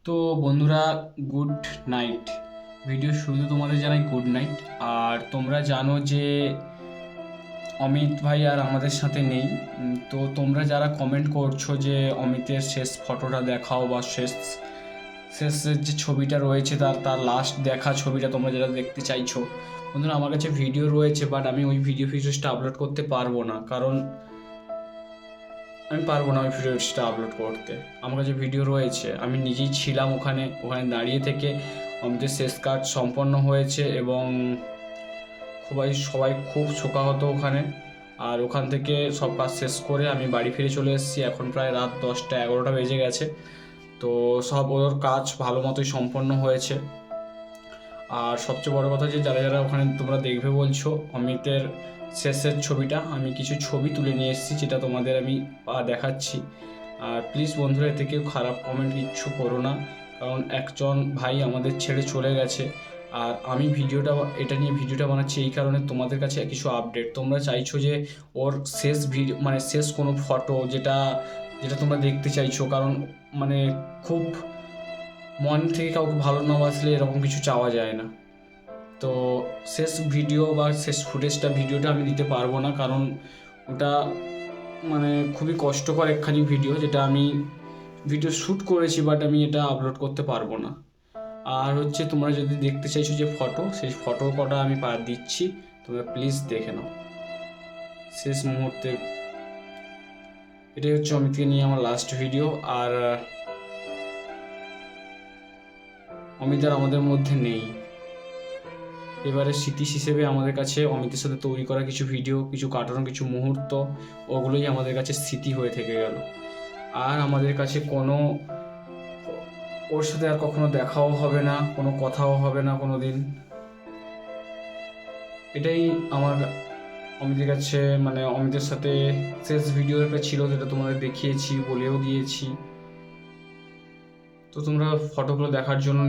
তো বন্ধুরা, good night. Video শুরুতে তোমাদের জানাই গুড নাইট। আর তোমরা জানো যে অমিত ভাই আর আমাদের সাথে নেই। তো তোমরা যারা কমেন্ট করছো যে অমিতের শেষ ফটোটা দেখাও বা শেষের যে ছবিটা রয়েছে তার লাস্ট দেখা ছবিটা তোমরা যারা দেখতে চাইছো, বন্ধুরা আমার কাছে ভিডিও রয়েছে, বাট আমি ওই ভিডিও ফিচার্সটা আপলোড করতে পারবো না, কারণ আমি পারবো না ওই ভিডিওসটা আপলোড করতে। আমার কাছে ভিডিও রয়েছে, আমি নিজেই ছিলাম ওখানে দাঁড়িয়ে থেকে অমিতের শেষ কাজ সম্পন্ন হয়েছে এবং সবাই খুব শোকাহত ওখানে। আর ওখান থেকে সব কাজ শেষ করে আমি বাড়ি ফিরে চলে এসেছি। এখন প্রায় রাত 10টা-11টা বেজে গেছে। তো সব ওর কাজ ভালো মতোই সম্পন্ন হয়েছে। আর সবচেয়ে বড় কথা যে যারা যারা ওখানে তোমরা দেখবে বলছো অমিতের শেষের ছবিটা, আমি কিছু ছবি তুলে নিয়ে এসেছি যেটা তোমাদের আমি দেখাচ্ছি। আর প্লিজ বন্ধুরা, এতে কেউ খারাপ কমেন্ট কিচ্ছু করো না, কারণ একজন ভাই আমাদের ছেড়ে চলে গেছে। আর আমি এটা নিয়ে ভিডিওটা বানাচ্ছি এই কারণে, তোমাদের কাছে কিছু আপডেট তোমরা চাইছো যে ওর শেষ ভিডিও মানে শেষ কোনো ফটো যেটা তোমরা দেখতে চাইছো, কারণ মানে খুব মন থেকে কাউকে ভালো না বাসলে এরকম কিছু চাওয়া যায় না। তো শেষ ভিডিও বা শেষ ভিডিওটা আমি দিতে পারবো না, কারণ ওটা মানে খুবই কষ্টকর একখানি ভিডিও, যেটা আমি ভিডিও শ্যুট করেছি, বাট আমি এটা আপলোড করতে পারবো না। আর হচ্ছে তোমরা যদি দেখতে চাইছো যে সেই ফটোর কটা আমি দিচ্ছি, তোমরা প্লিজ দেখে নাও। শেষ মুহূর্তে এটাই হচ্ছে অমিতকে নিয়ে আমার লাস্ট ভিডিও। আর অমিত আর আমাদের মধ্যে নেই। এবারে স্মৃতি হিসেবে আমাদের কাছে অমিতের সাথে তৈরি করা কিছু ভিডিও, কিছু কাটানো কিছু মুহূর্ত, ওগুলোই আমাদের কাছে স্মৃতি হয়ে থেকে গেল। আর আমাদের কাছে ওর সাথে আর কখনো দেখাও হবে না, কোনো কথাও হবে না কোনো দিন। এটাই আমার অমিতের কাছে, মানে অমিতের সাথে শেষ ভিডিও একটা ছিল, যেটা তোমাদের দেখিয়েছি, বলেও দিয়েছি। তো তোমরা ফটোগুলো দেখার জন্য